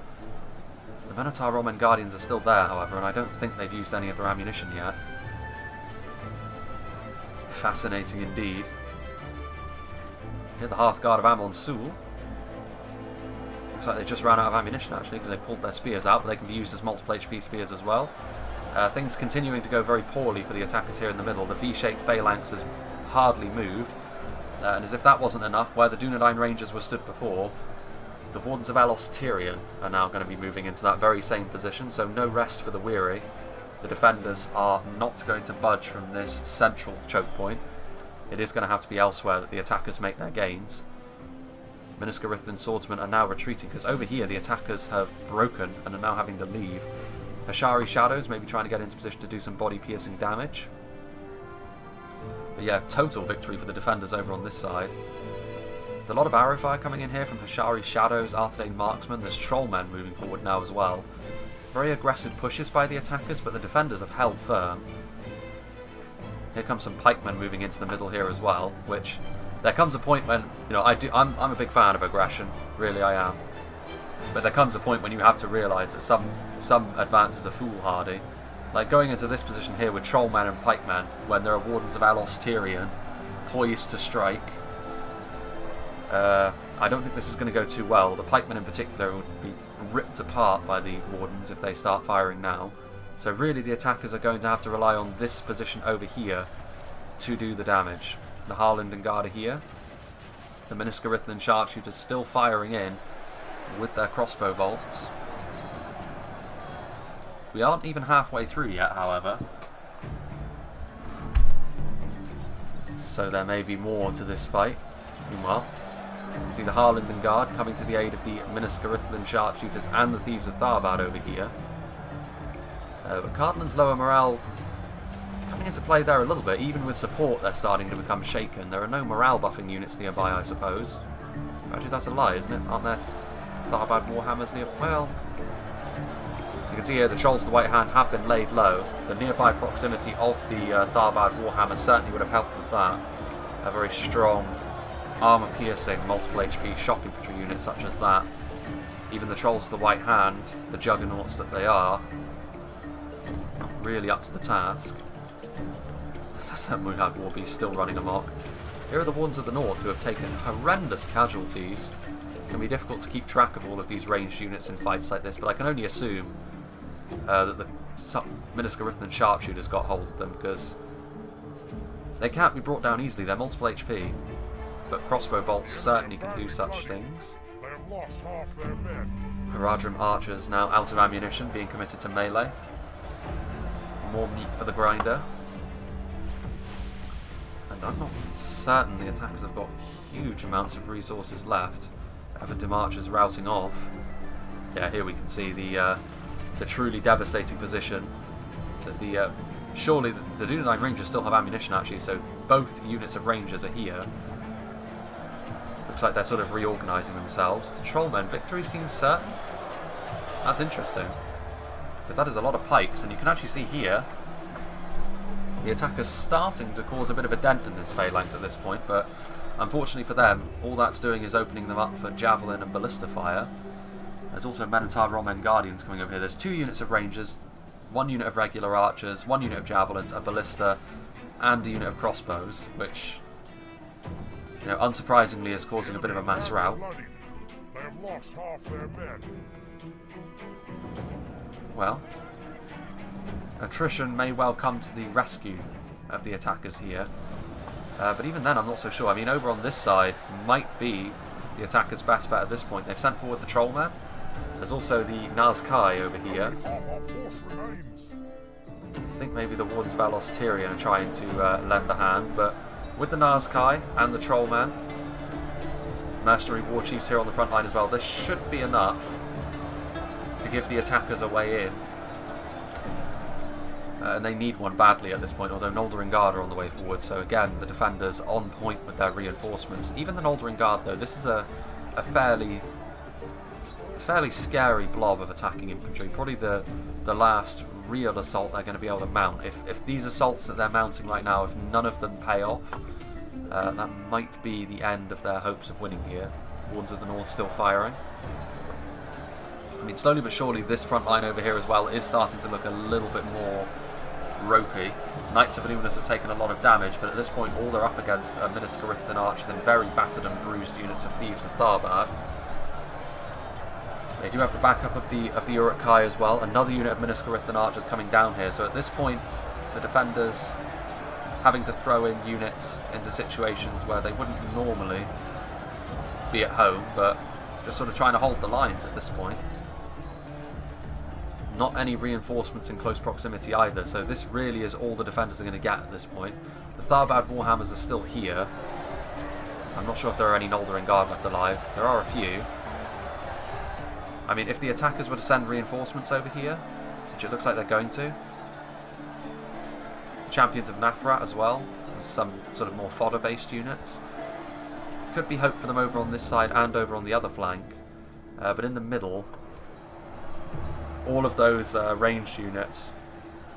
The Minotaur Roman Guardians are still there, however, and I don't think they've used any of their ammunition yet. Fascinating indeed. Here the Hearthguard of Amon Sul. Looks like they just ran out of ammunition actually, because they pulled their spears out, but they can be used as multiple HP spears as well. Things continuing to go very poorly for the attackers here in the middle. The V-shaped phalanx has hardly moved. And as if that wasn't enough, where the Dunedain Rangers were stood before, the Wardens of Alos Tyrion are now going to be moving into that very same position, so no rest for the weary. The defenders are not going to budge from this central choke point. It is going to have to be elsewhere that the attackers make their gains. Minas Tirith swordsmen are now retreating, because over here the attackers have broken and are now having to leave. Hashari Shadows may be trying to get into position to do some body-piercing damage. But yeah, total victory for the defenders over on this side. There's a lot of arrow fire coming in here from Hashari Shadows, Arthedain Marksmen. There's Trollmen moving forward now as well. Very aggressive pushes by the attackers, but the defenders have held firm. Here comes some pikemen moving into the middle here as well, which there comes a point when, you know, I'm a big fan of aggression, really I am. But there comes a point when you have to realise that some advances are foolhardy. Like going into this position here with Trollmen and Pikemen, when there are Wardens of Alos Tyrion poised to strike. I don't think this is going to go too well. The Pikemen in particular would be ripped apart by the Wardens if they start firing now. So really the attackers are going to have to rely on this position over here to do the damage. The Harlindengarde are here. The Miniscarithan sharpshooters still firing in with their crossbow bolts. We aren't even halfway through yet, however. So there may be more to this fight. Meanwhile, you see the Harlindengarde coming to the aid of the Miniscarithan sharpshooters and the Thieves of Tharbad over here. But Cardin's lower morale coming into play there a little bit. Even with support, they're starting to become shaken. There are no morale buffing units nearby, I suppose. Actually, that's a lie, isn't it? Aren't there Tharbad Warhammers near? Well, you can see here the Trolls of the White Hand have been laid low. The nearby proximity of the Tharbad Warhammer certainly would have helped with that. A very strong, armour-piercing, multiple HP shock infantry unit such as that. Even the Trolls of the White Hand, the juggernauts that they are, not really up to the task. That's that Muhad Warbeast still running amok. Here are the Wardens of the North who have taken horrendous casualties. It can be difficult to keep track of all of these ranged units in fights like this, but I can only assume that the Miniscarithan sharpshooters got hold of them, because they can't be brought down easily. They're multiple HP, but crossbow bolts certainly can do such things. They have lost half their men. Haradrim archers now out of ammunition, being committed to melee. More meat for the grinder. And I'm not certain the attackers have got huge amounts of resources left. Everton archers routing off. Yeah, here we can see the truly devastating position that surely the Dunedain Rangers still have ammunition actually, so both units of Rangers are here. Looks like they're sort of reorganising themselves. The Trollmen, victory seems certain. That's interesting, because that is a lot of pikes, and you can actually see here the attackers starting to cause a bit of a dent in this phalanx at this point, but unfortunately for them, all that's doing is opening them up for javelin and ballista fire. There's also Menotar Romen Guardians coming over here. There's 2 units of Rangers, 1 unit of regular archers, 1 unit of javelins, a ballista, and a unit of crossbows, which, you know, unsurprisingly is causing a bit of a mass rout. They have lost half their men. Well, attrition may well come to the rescue of the attackers here. But even then, I'm not so sure. I mean, over on this side might be the attackers' best bet at this point. They've sent forward the Trollmen. There's also the Nazkai over here. Half our force remains. I think maybe the Wardens of Alos Tyrian are trying to lend a hand, but with the Nazkai and the Trollmen, mercenary war chiefs here on the front line as well, this should be enough to give the attackers a way in. And they need one badly at this point, although Noldering Guard are on the way forward, so again, the defenders on point with their reinforcements. Even the Noldering Guard, though, this is a fairly scary blob of attacking infantry. Probably the last real assault they're going to be able to mount. If these assaults that they're mounting right now, if none of them pay off, that might be the end of their hopes of winning here. Wardens of the North still firing. I mean, slowly but surely, this front line over here as well is starting to look a little bit more ropey. Knights of Illuminus have taken a lot of damage, but at this point all they're up against are Miniscarithan archers and very battered and bruised units of Thieves of Tharbad. They do have the backup of the Uruk-hai as well. Another unit of Miniscarithan archers coming down here, so at this point the defenders having to throw in units into situations where they wouldn't normally be at home, but just sort of trying to hold the lines at this point. Not any reinforcements in close proximity either, so this really is all the defenders are going to get at this point. The Tharbad Warhammers are still here. I'm not sure if there are any Noldering Guard left alive. There are a few. I mean, if the attackers were to send reinforcements over here, which it looks like they're going to, the Champions of Nathrat as well, as some sort of more fodder-based units, could be hope for them over on this side and over on the other flank. But in the middle, all of those ranged units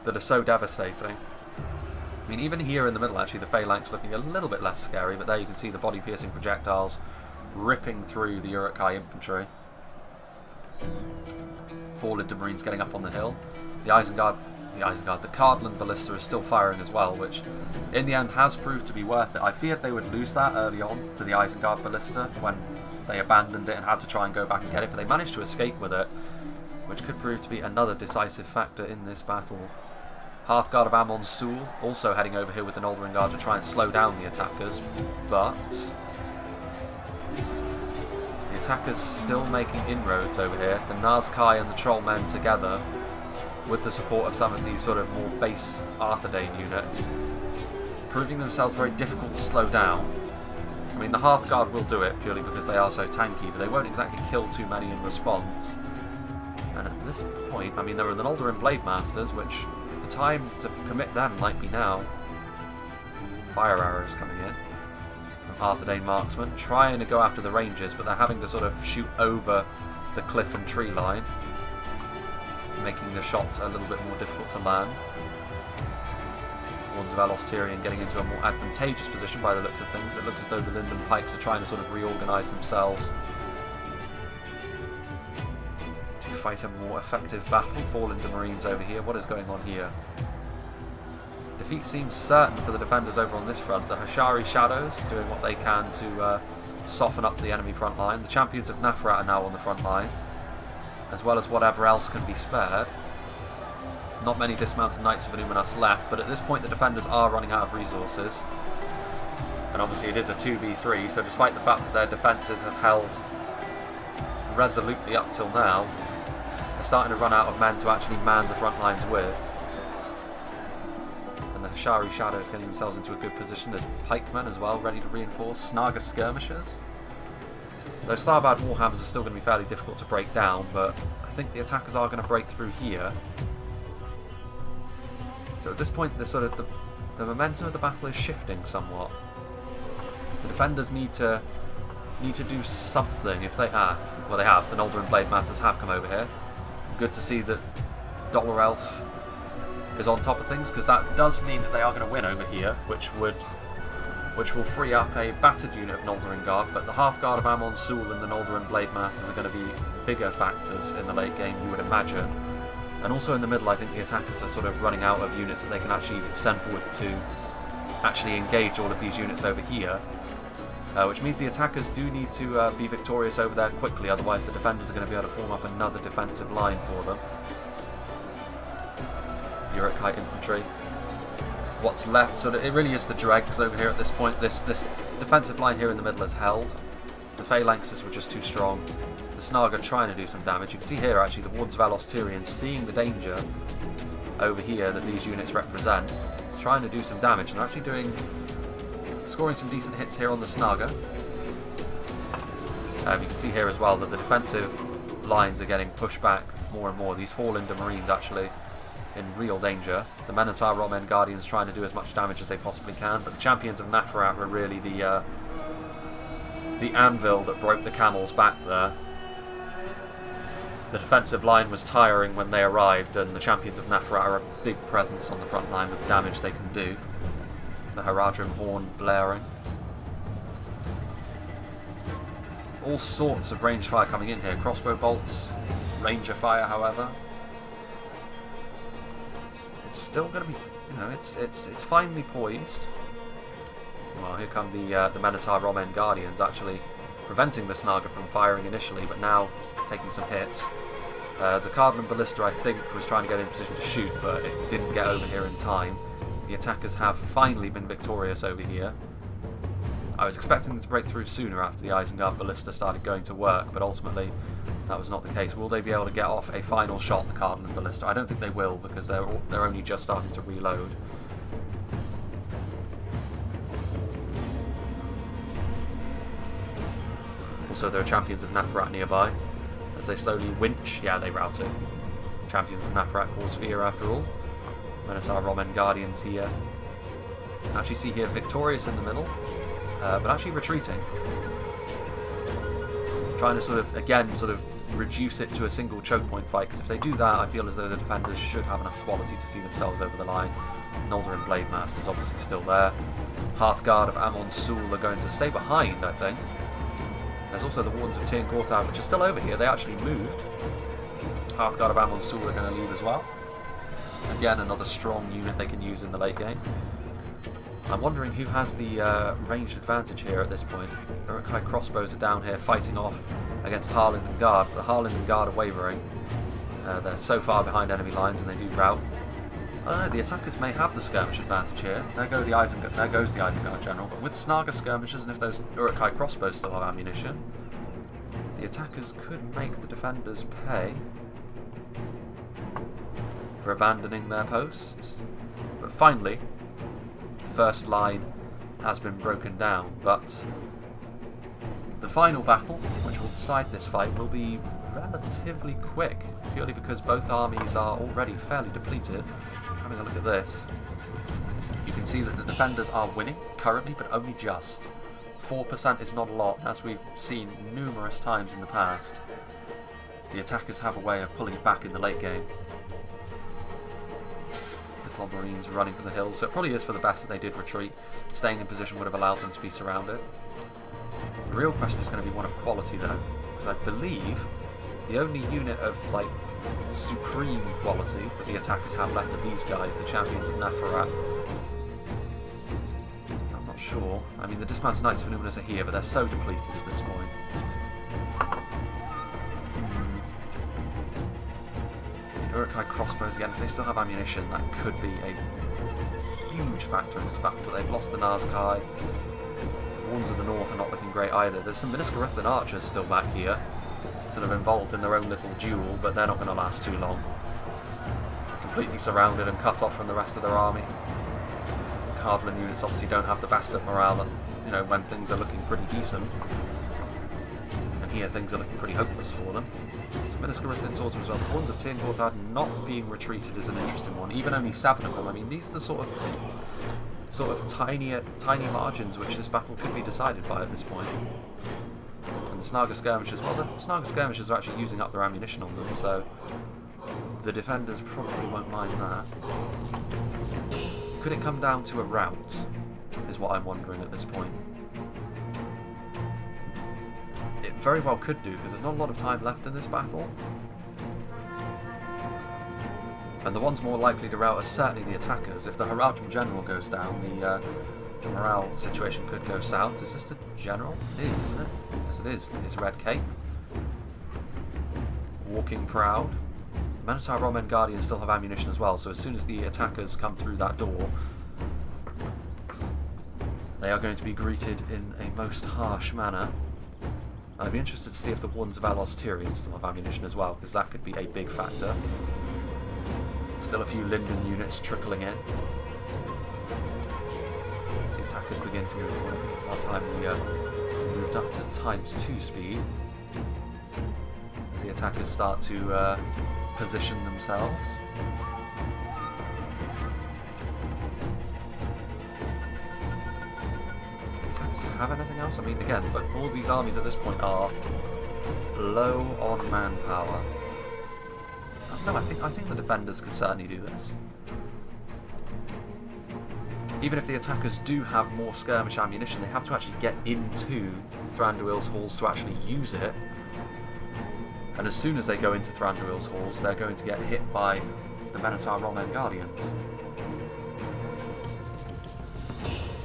that are so devastating. I mean, even here in the middle, actually, the phalanx looking a little bit less scary, but there you can see the body-piercing projectiles ripping through the Uruk-hai infantry. 4 Lidda Marines getting up on the hill. The Cardland Ballista is still firing as well, which in the end has proved to be worth it. I feared they would lose that early on to the Isengard Ballista when they abandoned it and had to try and go back and get it, but they managed to escape with it, which could prove to be another decisive factor in this battle. Hearthguard of Amon Sul also heading over here with the Noldorin Guard to try and slow down the attackers, but the attackers still making inroads over here. The Nazkai and the Trollmen together, with the support of some of these sort of more base Arthurdane units, proving themselves very difficult to slow down. I mean, the Hearthguard will do it purely because they are so tanky, but they won't exactly kill too many in response. And at this point, I mean, there are the Noldorin Blade Masters, which the time to commit them might be now. Fire arrows coming in from Arthurdane marksmen, trying to go after the Rangers, but they're having to sort of shoot over the cliff and tree line, making the shots a little bit more difficult to land. Wands of Alostirian getting into a more advantageous position by the looks of things. It looks as though the Linden Pikes are trying to sort of reorganise themselves to fight a more effective battle. Fall into Marines over here. What is going on here? Defeat seems certain for the defenders over on this front. The Hashari Shadows doing what they can to soften up the enemy front line. The Champions of Nafrat are now on the front line, as well as whatever else can be spared. Not many dismounted Knights of Illuminas left, but at this point the defenders are running out of resources. And obviously it is a 2v3, so despite the fact that their defences have held resolutely up till now, they're starting to run out of men to actually man the front lines with. And the Hashari Shadows getting themselves into a good position. There's pikemen as well, ready to reinforce. Snaga skirmishers. Those Starbad Warhammers are still going to be fairly difficult to break down, but I think the attackers are going to break through here. So at this point, the momentum of the battle is shifting somewhat. The defenders need to do something. If they are, well, they have. The Noldorin Blade Masters have come over here. Good to see that Dollar Elf is on top of things, because that does mean that they are going to win over here, which will free up a battered unit of Noldorin Guard. But the Hearthguard of Amon Sul and the Noldorin Blade Masters are going to be bigger factors in the late game, you would imagine. And also in the middle, I think the attackers are sort of running out of units that they can actually send forward to actually engage all of these units over here. Which means the attackers do need to be victorious over there quickly, otherwise the defenders are going to be able to form up another defensive line for them. Uruk-hai infantry. What's left, so it really is the dregs over here at this point. This defensive line here in the middle is held. The Phalanxes were just too strong. The Snaga trying to do some damage. You can see here actually the Wards of Alostirian seeing the danger over here that these units represent, trying to do some damage, and actually scoring some decent hits here on the Snaga. You can see here as well that the defensive lines are getting pushed back more and more. These fall into Marines actually in real danger. The Minotaur Romen Guardians trying to do as much damage as they possibly can, but the Champions of Nafarat were really the anvil that broke the camel's back there. The defensive line was tiring when they arrived, and the Champions of Nafarat are a big presence on the front line with the damage they can do. The Haradrim horn blaring. All sorts of range fire coming in here. Crossbow bolts, ranger fire, however. It's still going to be, it's finely poised. Well, here come the Minotaur Romen Guardians actually preventing the Snaga from firing initially, but now taking some hits. The Cardinal Ballista, I think, was trying to get in position to shoot, but it didn't get over here in time. The attackers have finally been victorious over here. I was expecting them to break through sooner after the Isengard Ballista started going to work, but ultimately that was not the case. Will they be able to get off a final shot, the Cardinal Ballista? I don't think they will, because they're only just starting to reload. Also, there are Champions of Nafarat nearby. As they slowly winch, yeah, they rout it. Champions of Nafarat cause fear after all. Minotaur Romen Guardians here. Actually see here victorious in the middle, but actually retreating. Trying to sort of reduce it to a single choke point fight, because if they do that, I feel as though the defenders should have enough quality to see themselves over the line. Noldorin Blade Masters obviously still there. Hearthguard of Amon Sul are going to stay behind, I think. There's also the Wardens of Tir Gorthar, which are still over here. They actually moved. Hearthguard of Amon Sul are going to leave as well. Again, another strong unit they can use in the late game. I'm wondering who has the ranged advantage here at this point. Uruk-hai crossbows are down here fighting off against Harlinden Guard. The Harlinden Guard are wavering. They're so far behind enemy lines and they do rout. The attackers may have the skirmish advantage here. There goes the Isengard General, but with Snaga skirmishers and if those Uruk-hai crossbows still have ammunition, the attackers could make the defenders pay for abandoning their posts. But finally, the first line has been broken down, but the final battle, which will decide this fight, will be relatively quick, purely because both armies are already fairly depleted. Having a look at this, you can see that the defenders are winning currently, but only just. 4% is not a lot, as we've seen numerous times in the past. The attackers have a way of pulling it back in the late game. Little Marines running from the hills, so it probably is for the best that they did retreat. Staying in position would have allowed them to be surrounded. The real question is going to be one of quality though, because I believe the only unit of like supreme quality that the attackers have left are these guys, the champions of Neferat. I'm not sure. I mean, the dismounted knights of Numinous are here, but they're so depleted at this point. Uruk-hai crossbows again, if they still have ammunition, that could be a huge factor in this battle, but they've lost the Nazkai. The ones in the north are not looking great either. There's some Miniscarithan archers still back here that are involved in their own little duel, but they're not going to last too long. Completely surrounded and cut off from the rest of their army. The Cardlin units obviously don't have the best of morale, you know, when things are looking pretty decent. And here things are looking pretty hopeless for them. Some Miniscarithan swordsmen as well. The ones of Tirngorthad not being retreated is an interesting one. Even only 7 of them. I mean, these are the sort of tiny margins which this battle could be decided by at this point. And the Snaga skirmishers, well, the Snaga skirmishers are actually using up their ammunition on them, so the defenders probably won't mind that. Could it come down to a rout, is what I'm wondering at this point. It very well could do, because there's not a lot of time left in this battle. And the ones more likely to rout are certainly the attackers. If the Haradrim General goes down, the morale situation could go south. Is this the General? It is, isn't it? Yes, it is. It's Red Cape. Walking proud. The Minotaur Roman Guardians still have ammunition as well, so as soon as the attackers come through that door, they are going to be greeted in a most harsh manner. I'd be interested to see if the ones of Alos Tyrian still have ammunition as well, because that could be a big factor. Still a few Linden units trickling in. As the attackers begin to move forward, I think it's about time we moved up to ×2 speed. As the attackers start to position themselves. Have anything else? I mean, again, but all these armies at this point are low on manpower. No, I think the defenders could certainly do this. Even if the attackers do have more skirmish ammunition, they have to actually get into Thranduil's halls to actually use it. And as soon as they go into Thranduil's halls, they're going to get hit by the Minotaur Roman Guardians.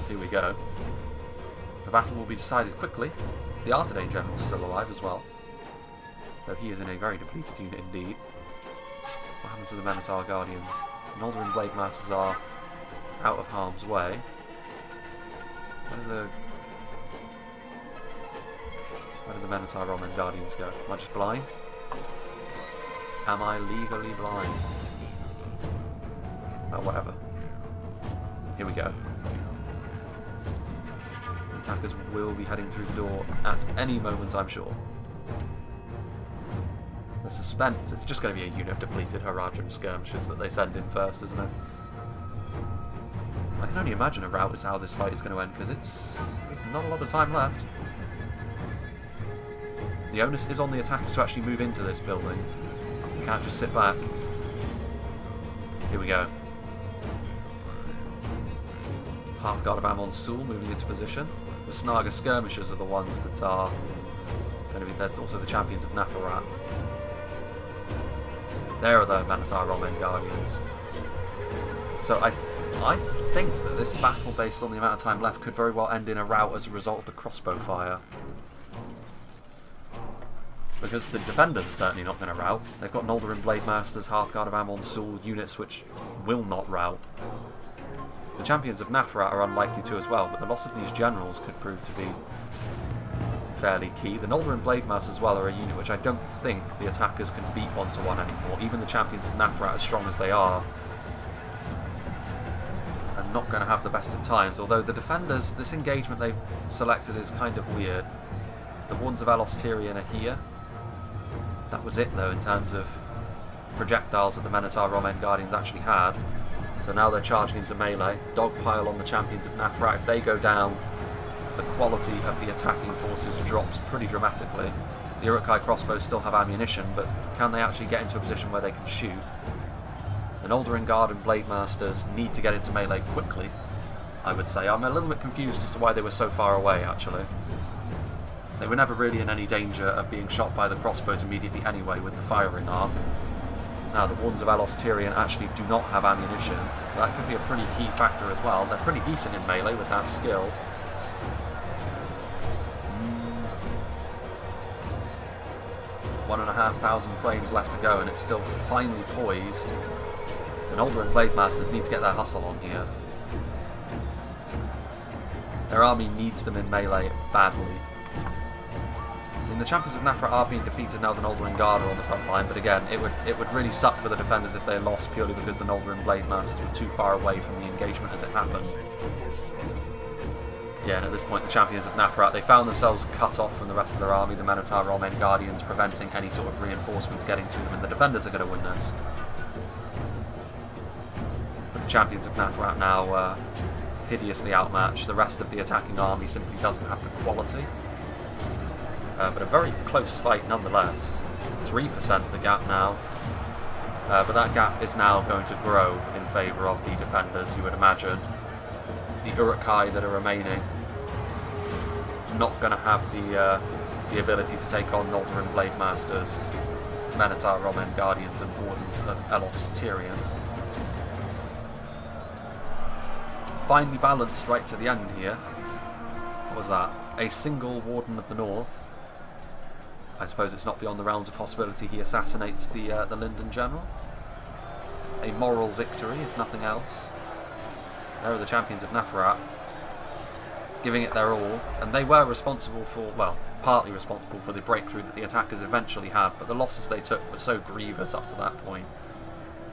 Here we go. The battle will be decided quickly. The Arthedain General is still alive as well, though he is in a very depleted unit indeed. What happened to the Minotaur Guardians? Noldorin Blade Masters are out of harm's way. Where did the Minotaur Roman Guardians go? Am I just blind? Am I legally blind? Oh, whatever. Here we go. The attackers will be heading through the door at any moment, I'm sure. The suspense, it's just going to be a unit of depleted Haradrim skirmishers that they send in first, isn't it? I can only imagine a rout is how this fight is going to end, because there's not a lot of time left. The onus is on the attackers to actually move into this building. You can't just sit back. Here we go. Hearthguard of Amon Sul moving into position. The Snaga skirmishers are the ones that are going to be. There's also the champions of Neferat. There are the Minotaur Roman Guardians. So I think that this battle, based on the amount of time left, could very well end in a rout as a result of the crossbow fire. because the defenders are certainly not going to rout. They've got Noldorin Blade Masters, Hearthguard of Amon Sul, units which will not rout. The champions of Nathrat are unlikely to as well, but the loss of these generals could prove to be fairly key. The Noldorin Blade Masters as well are a unit which I don't think the attackers can beat 1-to-1 anymore. Even the champions of Nathrat, as strong as they are not going to have the best of times. Although the defenders, this engagement they've selected is kind of weird. The Wardens of Elos Tyrian are here. That was it though in terms of projectiles that the Minotaur Romen Guardians actually had. So now they're charging into melee. Dogpile on the champions of Nathrat. If they go down, the quality of the attacking forces drops pretty dramatically. The Uruk-hai crossbows still have ammunition, but can they actually get into a position where they can shoot? The Noldorin Guard and Blade Masters need to get into melee quickly, I would say. I'm a little bit confused as to why they were so far away, actually. They were never really in any danger of being shot by the crossbows immediately anyway with the firing arm. Now, the Wardens of Elos Tyrian actually do not have ammunition, so that could be a pretty key factor as well. They're pretty decent in melee with that skill. 1,500 frames left to go and it's still finely poised. The Noldorin Blade Masters need to get their hustle on here. Their army needs them in melee badly. I mean, the champions of Nathrat are being defeated now. The Noldorin Guard are on the front line, but again, it would really suck for the defenders if they lost purely because the Noldorin Blade Masters were too far away from the engagement as it happened. Yeah, and at this point the champions of Nathrat, they found themselves cut off from the rest of their army, the Minotaur Romen Guardians preventing any sort of reinforcements getting to them, and the defenders are going to win this. But the champions of Nathrat now hideously outmatched. The rest of the attacking army simply doesn't have the quality. But a very close fight nonetheless. 3% the gap now. But that gap is now going to grow in favour of the defenders, you would imagine. The Uruk-hai that are remaining not going to have the ability to take on Noldorin Blade Masters, Minotaur Romen Guardians and Wardens of Elos Tyrian. Finely balanced right to the end here. What was that? A single Warden of the North. I suppose it's not beyond the realms of possibility he assassinates the Linden General. A moral victory, if nothing else. There are the champions of Nathrat, giving it their all, and they were responsible for, well, partly responsible for the breakthrough that the attackers eventually had, but the losses they took were so grievous up to that point.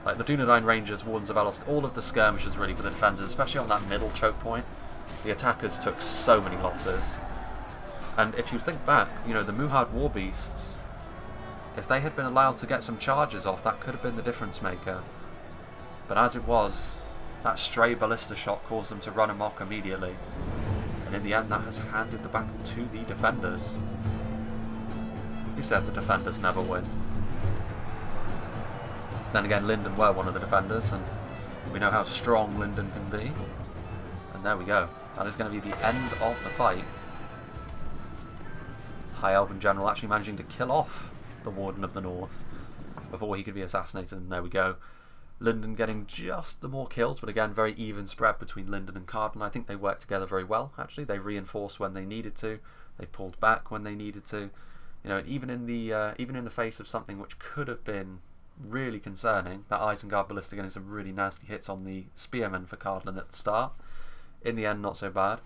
Like the Dunedain Rangers, Wardens of Elos, all of the skirmishes really for the defenders, especially on that middle choke point, the attackers took so many losses. And if you think back, you know, the Muhad Warbeasts, if they had been allowed to get some charges off, that could have been the difference maker. But as it was, that stray ballista shot caused them to run amok immediately. And in the end, that has handed the battle to the defenders. Who said the defenders never win? Then again, Linden were one of the defenders, and we know how strong Linden can be. And there we go. That is going to be the end of the fight. High Elven General actually managing to kill off the Warden of the North before he could be assassinated, and there we go. Linden getting just the more kills, but again, very even spread between Linden and Carden. I think they worked together very well, actually. They reinforced when they needed to. They pulled back when they needed to. You know, and even in the face of something which could have been really concerning, that Isengard Ballista getting some really nasty hits on the Spearmen for Carden at the start. In the end, not so bad.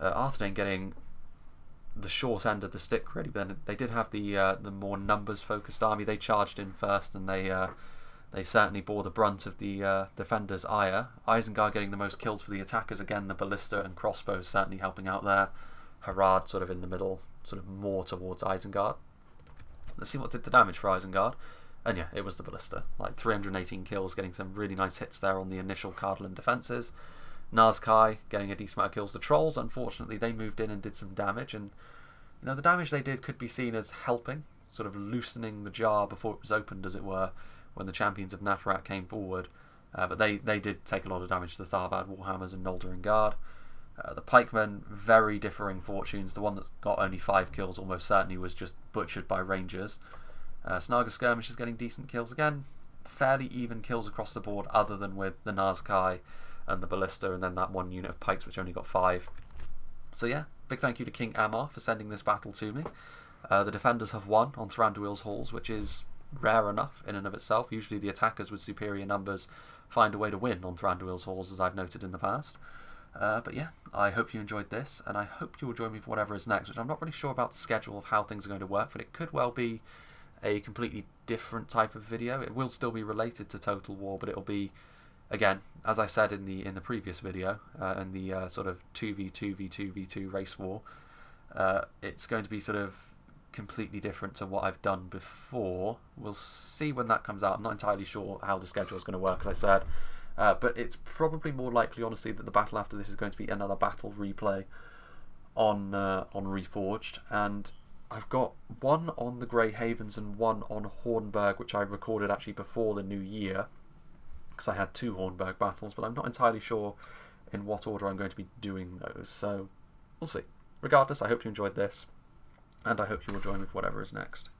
Arthedain getting the short end of the stick, really. But then they did have the more numbers-focused army. They charged in first, and they certainly bore the brunt of the defenders' ire. Isengard getting the most kills for the attackers. Again, the ballista and crossbows certainly helping out there. Harad sort of in the middle, sort of more towards Isengard. Let's see what did the damage for Isengard. And yeah, it was the ballista. Like 318 kills, getting some really nice hits there on the initial Cardolan defences. Nazkai getting a decent amount of kills. The Trolls, unfortunately, they moved in and did some damage. And you know, the damage they did could be seen as helping, sort of loosening the jar before it was opened, as it were, when the champions of Nathrat came forward. But they did take a lot of damage to the Tharbad Warhammers and Noldorin Guard. The Pikemen, very differing fortunes. The one that got only 5 kills almost certainly was just butchered by Rangers. Snaga Skirmish is getting decent kills again. Fairly even kills across the board, other than with the Nazkai and the Ballista, and then that one unit of Pikes which only got 5. So yeah, big thank you to King Ammar for sending this battle to me. The defenders have won on Thranduil's halls, which is rare enough in and of itself. Usually the attackers with superior numbers find a way to win on Thranduil's halls, as I've noted in the past. But yeah, I hope you enjoyed this, and I hope you will join me for whatever is next, which I'm not really sure about the schedule of how things are going to work, but it could well be a completely different type of video. It will still be related to Total War, but it'll be, again, as I said in the previous video, in the sort of 2v2v2v2 race war, it's going to be sort of completely different to what I've done before. We'll see when that comes out. I'm not entirely sure how the schedule is going to work, as I said, but it's probably more likely, honestly, that the battle after this is going to be another battle replay on Reforged, and I've got one on the Grey Havens and one on Hornburg, which I recorded actually before the new year, because I had 2 Hornburg battles, but I'm not entirely sure in what order I'm going to be doing those, so we'll see. Regardless, I hope you enjoyed this, and I hope you will join me for whatever is next.